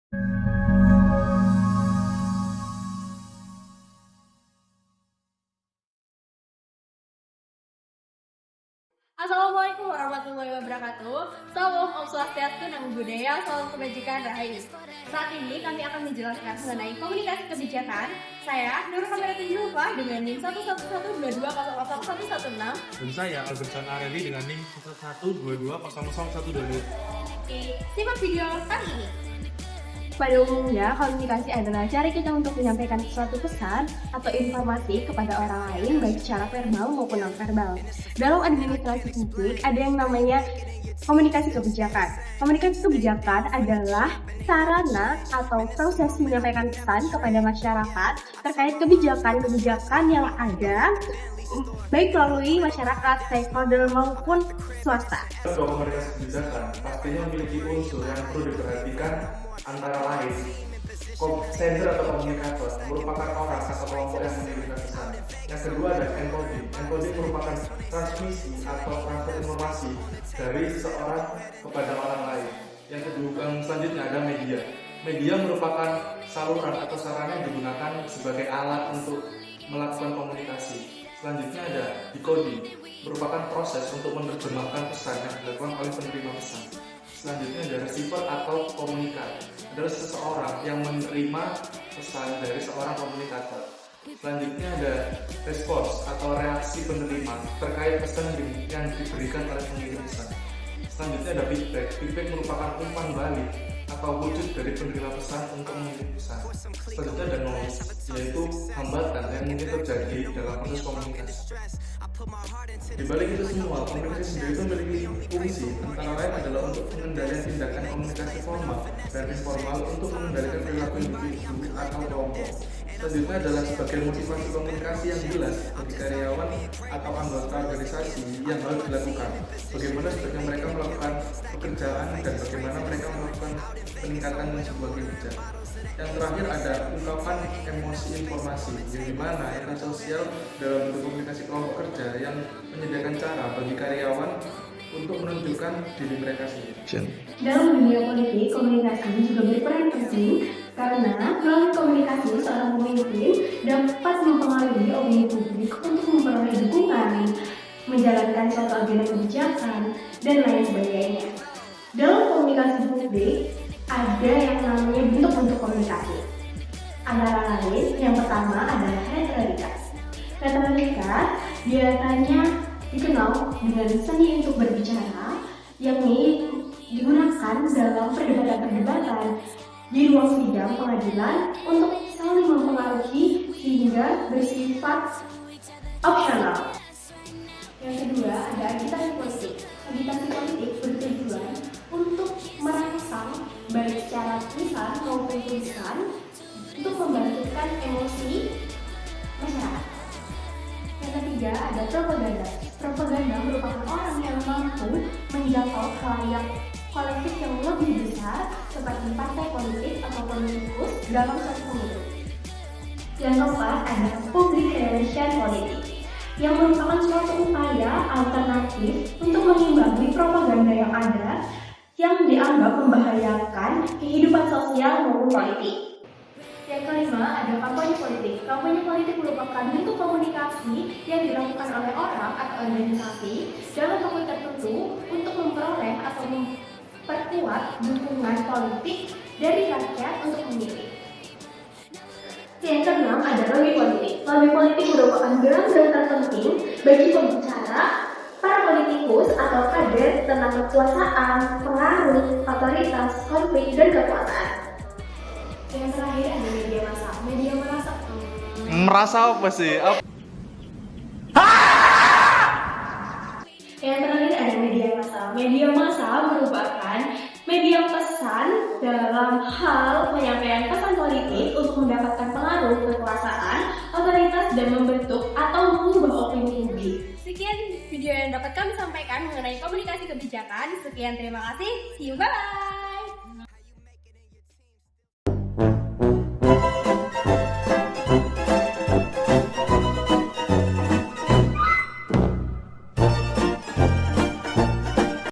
Assalamualaikum warahmatullahi wabarakatuh. Salam Om Swastiastu, Namo Buddhaya, salam kebajikan rahayu. Saat ini kami akan menjelaskan mengenai komunikasi kebijakan. Saya Nur Kameratin Julfa dengan NIM 11122000116. Dan saya Albertson Areli dengan NIM 112200122. Oke, simak video kali ini. Pada umumnya, komunikasi adalah cara kita untuk menyampaikan suatu pesan atau informasi kepada orang lain baik secara verbal maupun non-verbal. Dalam administrasi publik ada yang namanya komunikasi kebijakan. Komunikasi kebijakan adalah sarana atau proses menyampaikan pesan kepada masyarakat terkait kebijakan-kebijakan yang ada baik melalui masyarakat, stakeholder maupun swasta. Komunikasi kebijakan pastinya memiliki unsur yang perlu diperhatikan, antara lain sender atau komunikator merupakan orang atau kelompok yang mengirimkan pesan. Yang kedua ada encoding. Encoding merupakan transmisi atau transfer informasi dari seseorang kepada orang lain. Yang selanjutnya ada media. Media merupakan saluran atau sarana yang digunakan sebagai alat untuk melakukan komunikasi. Selanjutnya ada decoding, merupakan proses untuk menerjemahkan pesan yang dilakukan oleh penerima pesan. Selanjutnya ada receiver atau komunikat, adalah seseorang yang menerima pesan dari seorang komunikator. Selanjutnya ada response atau reaksi penerima terkait pesan yang diberikan oleh pengirim pesan. Selanjutnya ada feedback. Feedback merupakan umpan balik atau wujud dari penerima pesan untuk mengirim pesan. Selanjutnya ada noise, yaitu hambatan yang mungkin terjadi dalam proses komunikasi. Di balik itu semua, komunikasi sendiri itu memiliki fungsi, antara lain adalah untuk pengendalian tindakan komunikasi formal dan informal untuk mengendalikan perilaku individu atau kelompok. Selanjutnya adalah sebagai motivasi komunikasi yang jelas bagi karyawan atau anggota organisasi yang harus dilakukan. Bagaimana sebaiknya mereka melakukan pekerjaan dan bagaimana mereka melakukan peningkatan sebuah kinerja. Yang terakhir ada ungkapan emosi informasi, yang dimana era sosial dalam bentuk komunikasi kelompok kerja yang menyediakan cara bagi karyawan untuk menunjukkan diri mereka sendiri. Dalam dunia politik, komunikasi juga berperan penting karena melalui komunikasi seorang pemimpin dapat mempengaruhi opini publik untuk memperoleh dukungan, menjalankan suatu agenda kebijakan, dan lain sebagainya. Dalam komunikasi publik ada yang namanya bentuk-bentuk komunikasi. Antara lain, yang pertama adalah retorikas. Retorikas biasanya dikenal dengan seni untuk berbicara, yakni digunakan dalam perdebatan-perdebatan di ruang sidang pengadilan untuk saling mempengaruhi sehingga bersifat opsional. Yang kedua ada agitasi politik. Agitasi politik bertujuan untuk merangsang baik secara lisan maupun tulisan untuk membangkitkan emosi masyarakat. Yang ketiga ada propaganda. Propaganda merupakan orang yang mampu menjangkau khalayak kolektif yang lebih besar seperti partai politik atau politikus dalam suatu pemilu. Yang keempat ada public relation politik, yang merupakan suatu upaya alternatif untuk mengimbangi propaganda yang ada yang dianggap membahayakan kehidupan sosial maupun politik. Yang kelima ada kampanye politik. Kampanye politik merupakan bentuk komunikasi yang dilakukan oleh orang atau organisasi dalam waktu tertentu untuk memperoleh atau memperkuat dukungan politik dari rakyat untuk memilih. Yang keenam ada lobby politik. Lobby politik merupakan gerak-gerak terpenting bagi pembicara, para politikus atau kader tentang kekuasaan, pengaruh, otoritas, konflik, dan kekuasaan. Yang terakhir ada media massa. Media massa Merasa apa sih? Yang terakhir ada media massa. Media massa merupakan media pesan dalam hal penyampaian pesan politik untuk mendapatkan pengaruh kekuasaan, otoritas, dan membentuk atau mengubah opini publik. Sekian video yang dapat kami sampaikan mengenai komunikasi kebijakan. Sekian, terima kasih. See you, bye!